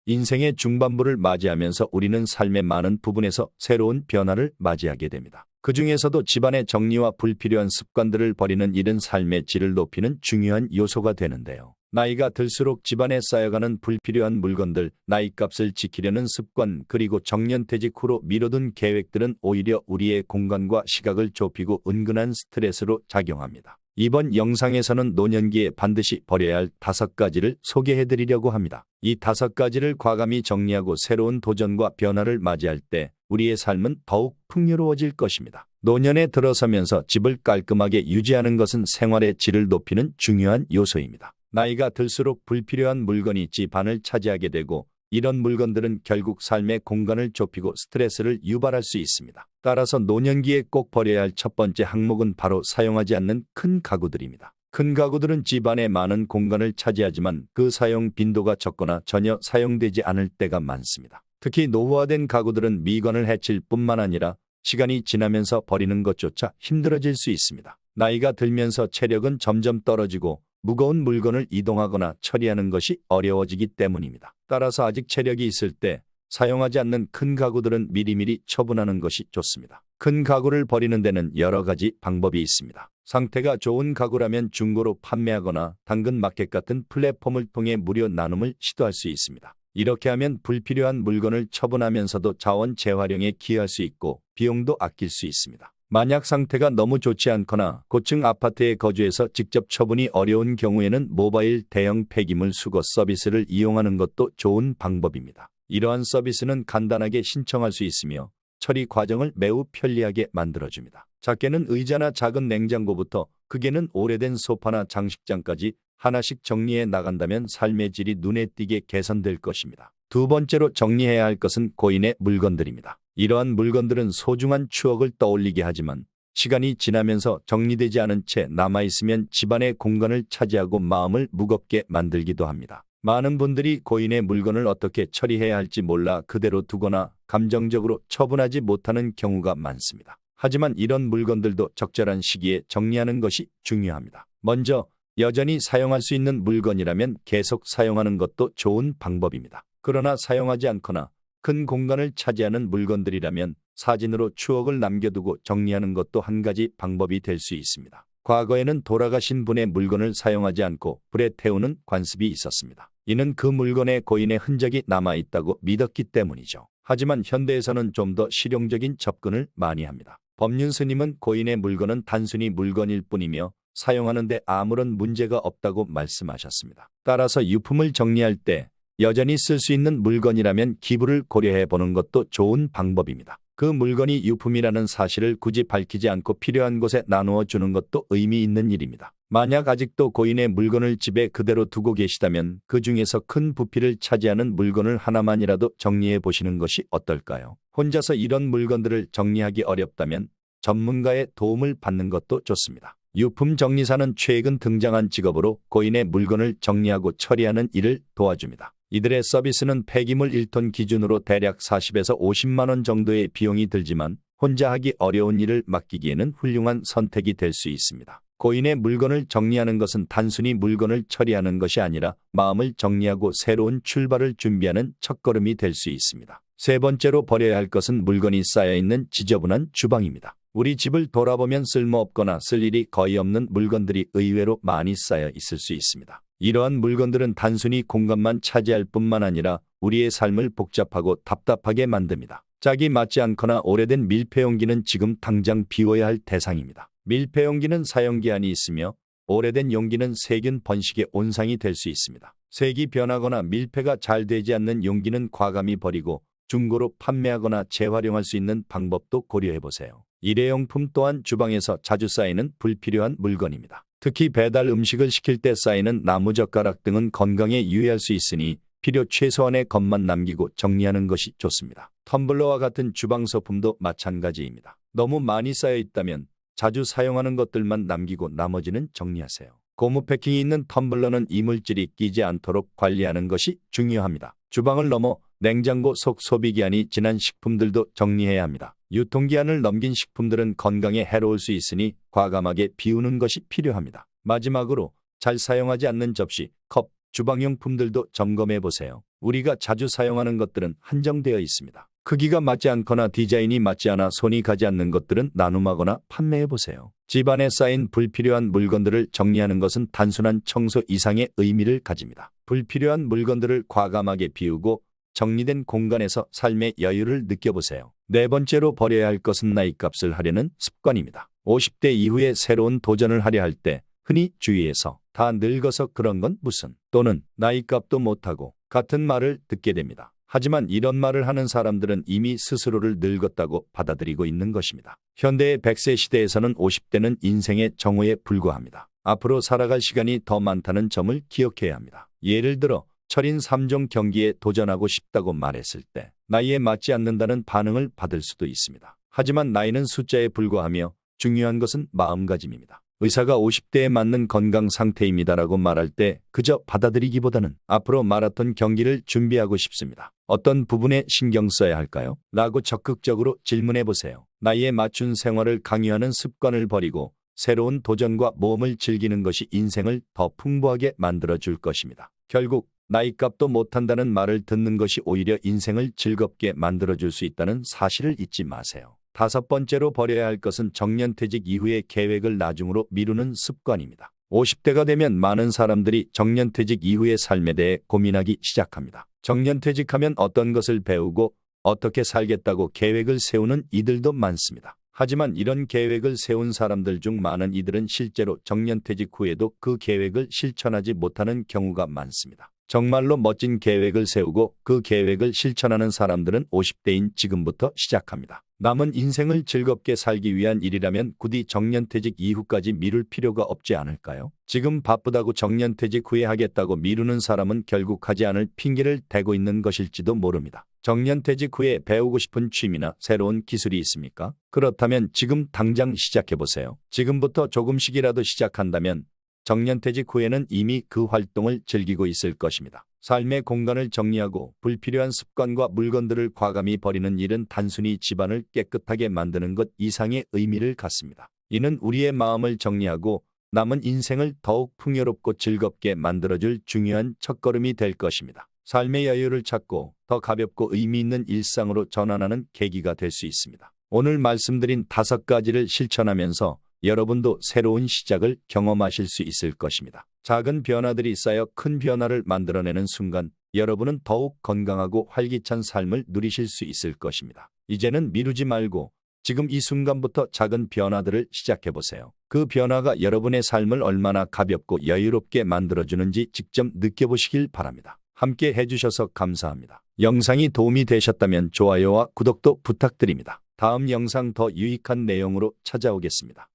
인생의 중반부를 맞이하면서 우리는 삶의 많은 부분에서 새로운 변화를 맞이하게 됩니다. 그 중에서도 집안의 정리와 불필요한 습관들을 버리는 일은 삶의 질을 높이는 중요한 요소가 되는데요. 나이가 들수록 집안에 쌓여가는 불필요한 물건들, 나이값을 지키려는 습관, 그리고 정년퇴직 후로 미뤄둔 계획들은 오히려 우리의 공간과 시각을 좁히고 은근한 스트레스로 작용합니다. 이번 영상에서는 노년기에 반드시 버려야 할 5가지를 소개해드리려고 합니다. 이 5가지를 과감히 정리하고 새로운 도전과 변화를 맞이할 때 우리의 삶은 더욱 풍요로워질 것입니다. 노년에 들어서면서 집을 깔끔하게 유지하는 것은 생활의 질을 높이는 중요한 요소입니다. 나이가 들수록 불필요한 물건이 집안을 차지하게 되고 이런 물건들은 결국 삶의 공간을 좁히고 스트레스를 유발할 수 있습니다. 따라서 노년기에 꼭 버려야 할 첫 번째 항목은 바로 사용하지 않는 큰 가구들입니다. 큰 가구들은 집안에 많은 공간을 차지하지만 그 사용 빈도가 적거나 전혀 사용되지 않을 때가 많습니다. 특히 노후화된 가구들은 미관을 해칠 뿐만 아니라 시간이 지나면서 버리는 것조차 힘들어질 수 있습니다. 나이가 들면서 체력은 점점 떨어지고 무거운 물건을 이동하거나 처리하는 것이 어려워지기 때문입니다. 따라서 아직 체력이 있을 때 사용하지 않는 큰 가구들은 미리미리 처분하는 것이 좋습니다. 큰 가구를 버리는 데는 여러 가지 방법이 있습니다. 상태가 좋은 가구라면 중고로 판매하거나 당근마켓 같은 플랫폼을 통해 무료 나눔을 시도할 수 있습니다. 이렇게 하면 불필요한 물건을 처분하면서도 자원 재활용에 기여할 수 있고 비용도 아낄 수 있습니다. 만약 상태가 너무 좋지 않거나 고층 아파트에 거주해서 직접 처분이 어려운 경우에는 모바일 대형 폐기물 수거 서비스를 이용하는 것도 좋은 방법입니다. 이러한 서비스는 간단하게 신청할 수 있으며 처리 과정을 매우 편리하게 만들어줍니다. 작게는 의자나 작은 냉장고부터 크게는 오래된 소파나 장식장까지 하나씩 정리해 나간다면 삶의 질이 눈에 띄게 개선될 것입니다. 두 번째로 정리해야 할 것은 고인의 물건들입니다. 이러한 물건들은 소중한 추억을 떠올리게 하지만 시간이 지나면서 정리되지 않은 채 남아있으면 집안의 공간을 차지하고 마음을 무겁게 만들기도 합니다. 많은 분들이 고인의 물건을 어떻게 처리해야 할지 몰라 그대로 두거나 감정적으로 처분하지 못하는 경우가 많습니다. 하지만 이런 물건들도 적절한 시기에 정리하는 것이 중요합니다. 먼저 여전히 사용할 수 있는 물건이라면 계속 사용하는 것도 좋은 방법입니다. 그러나 사용하지 않거나 큰 공간을 차지하는 물건들이라면 사진으로 추억을 남겨두고 정리하는 것도 한 가지 방법이 될 수 있습니다. 과거에는 돌아가신 분의 물건을 사용하지 않고 불에 태우는 관습이 있었습니다. 이는 그 물건에 고인의 흔적이 남아있다고 믿었기 때문이죠. 하지만 현대에서는 좀 더 실용적인 접근을 많이 합니다. 법륜 스님은 고인의 물건은 단순히 물건일 뿐이며 사용하는 데 아무런 문제가 없다고 말씀하셨습니다. 따라서 유품을 정리할 때 여전히 쓸 수 있는 물건이라면 기부를 고려해 보는 것도 좋은 방법입니다. 그 물건이 유품이라는 사실을 굳이 밝히지 않고 필요한 곳에 나누어 주는 것도 의미 있는 일입니다. 만약 아직도 고인의 물건을 집에 그대로 두고 계시다면 그 중에서 큰 부피를 차지하는 물건을 하나만이라도 정리해 보시는 것이 어떨까요? 혼자서 이런 물건들을 정리하기 어렵다면 전문가의 도움을 받는 것도 좋습니다. 유품 정리사는 최근 등장한 직업으로 고인의 물건을 정리하고 처리하는 일을 도와줍니다. 이들의 서비스는 폐기물 1톤 기준으로 대략 40에서 50만 원 정도의 비용이 들지만 혼자 하기 어려운 일을 맡기기에는 훌륭한 선택이 될 수 있습니다. 고인의 물건을 정리하는 것은 단순히 물건을 처리하는 것이 아니라 마음을 정리하고 새로운 출발을 준비하는 첫걸음이 될 수 있습니다. 세 번째로 버려야 할 것은 물건이 쌓여있는 지저분한 주방입니다. 우리 집을 돌아보면 쓸모없거나 쓸 일이 거의 없는 물건들이 의외로 많이 쌓여 있을 수 있습니다. 이러한 물건들은 단순히 공간만 차지할 뿐만 아니라 우리의 삶을 복잡하고 답답하게 만듭니다. 짝이 맞지 않거나 오래된 밀폐용기는 지금 당장 비워야 할 대상입니다. 밀폐용기는 사용기한이 있으며 오래된 용기는 세균 번식의 온상이 될 수 있습니다. 색이 변하거나 밀폐가 잘 되지 않는 용기는 과감히 버리고 중고로 판매하거나 재활용할 수 있는 방법도 고려해보세요. 일회용품 또한 주방에서 자주 쌓이는 불필요한 물건입니다. 특히 배달 음식을 시킬 때 쌓이는 나무젓가락 등은 건강에 유해할 수 있으니 필요 최소한의 것만 남기고 정리하는 것이 좋습니다. 텀블러와 같은 주방 소품도 마찬가지입니다. 너무 많이 쌓여 있다면 자주 사용하는 것들만 남기고 나머지는 정리하세요. 고무 패킹이 있는 텀블러는 이물질이 끼지 않도록 관리하는 것이 중요합니다. 주방을 넘어 냉장고 속 소비기한이 지난 식품들도 정리해야 합니다. 유통기한을 넘긴 식품들은 건강에 해로울 수 있으니 과감하게 비우는 것이 필요합니다. 마지막으로 잘 사용하지 않는 접시, 컵, 주방용품들도 점검해 보세요. 우리가 자주 사용하는 것들은 한정되어 있습니다. 크기가 맞지 않거나 디자인이 맞지 않아 손이 가지 않는 것들은 나눔하거나 판매해 보세요. 집안에 쌓인 불필요한 물건들을 정리하는 것은 단순한 청소 이상의 의미를 가집니다. 불필요한 물건들을 과감하게 비우고 정리된 공간에서 삶의 여유를 느껴보세요. 네 번째로 버려야 할 것은 나이값을 하려는 습관입니다. 50대 이후에 새로운 도전을 하려 할 때 흔히 주위에서 다 늙어서 그런 건 무슨 또는 나이값도 못하고 같은 말을 듣게 됩니다. 하지만 이런 말을 하는 사람들은 이미 스스로를 늙었다고 받아들이고 있는 것입니다. 현대의 100세 시대에서는 50대는 인생의 정오에 불과합니다. 앞으로 살아갈 시간이 더 많다는 점을 기억해야 합니다. 예를 들어 철인 3종 경기에 도전하고 싶다고 말했을 때 나이에 맞지 않는다는 반응을 받을 수도 있습니다. 하지만 나이는 숫자에 불과하며 중요한 것은 마음가짐입니다. 의사가 50대에 맞는 건강 상태입니다라고 말할 때 그저 받아들이기보다는 앞으로 마라톤 경기를 준비하고 싶습니다. 어떤 부분에 신경 써야 할까요? 라고 적극적으로 질문해 보세요. 나이에 맞춘 생활을 강요하는 습관을 버리고 새로운 도전과 모험을 즐기는 것이 인생을 더 풍부하게 만들어줄 것입니다. 결국 나이값도 못한다는 말을 듣는 것이 오히려 인생을 즐겁게 만들어줄 수 있다는 사실을 잊지 마세요. 다섯 번째로 버려야 할 것은 정년퇴직 이후의 계획을 나중으로 미루는 습관입니다. 50대가 되면 많은 사람들이 정년퇴직 이후의 삶에 대해 고민하기 시작합니다. 정년퇴직하면 어떤 것을 배우고 어떻게 살겠다고 계획을 세우는 이들도 많습니다. 하지만 이런 계획을 세운 사람들 중 많은 이들은 실제로 정년퇴직 후에도 그 계획을 실천하지 못하는 경우가 많습니다. 정말로 멋진 계획을 세우고 그 계획을 실천하는 사람들은 50대인 지금부터 시작합니다. 남은 인생을 즐겁게 살기 위한 일이라면 굳이 정년퇴직 이후까지 미룰 필요가 없지 않을까요? 지금 바쁘다고 정년퇴직 후에 하겠다고 미루는 사람은 결국 하지 않을 핑계를 대고 있는 것일지도 모릅니다. 정년퇴직 후에 배우고 싶은 취미나 새로운 기술이 있습니까? 그렇다면 지금 당장 시작해보세요. 지금부터 조금씩이라도 시작한다면 정년퇴직 후에는 이미 그 활동을 즐기고 있을 것입니다. 삶의 공간을 정리하고 불필요한 습관과 물건들을 과감히 버리는 일은 단순히 집안을 깨끗하게 만드는 것 이상의 의미를 갖습니다. 이는 우리의 마음을 정리하고 남은 인생을 더욱 풍요롭고 즐겁게 만들어줄 중요한 첫걸음이 될 것입니다. 삶의 여유를 찾고 더 가볍고 의미 있는 일상으로 전환하는 계기가 될 수 있습니다. 오늘 말씀드린 5가지를 실천하면서 여러분도 새로운 시작을 경험하실 수 있을 것입니다. 작은 변화들이 쌓여 큰 변화를 만들어내는 순간 여러분은 더욱 건강하고 활기찬 삶을 누리실 수 있을 것입니다. 이제는 미루지 말고 지금 이 순간부터 작은 변화들을 시작해보세요. 그 변화가 여러분의 삶을 얼마나 가볍고 여유롭게 만들어주는지 직접 느껴보시길 바랍니다. 함께 해주셔서 감사합니다. 영상이 도움이 되셨다면 좋아요와 구독도 부탁드립니다. 다음 영상 더 유익한 내용으로 찾아오겠습니다.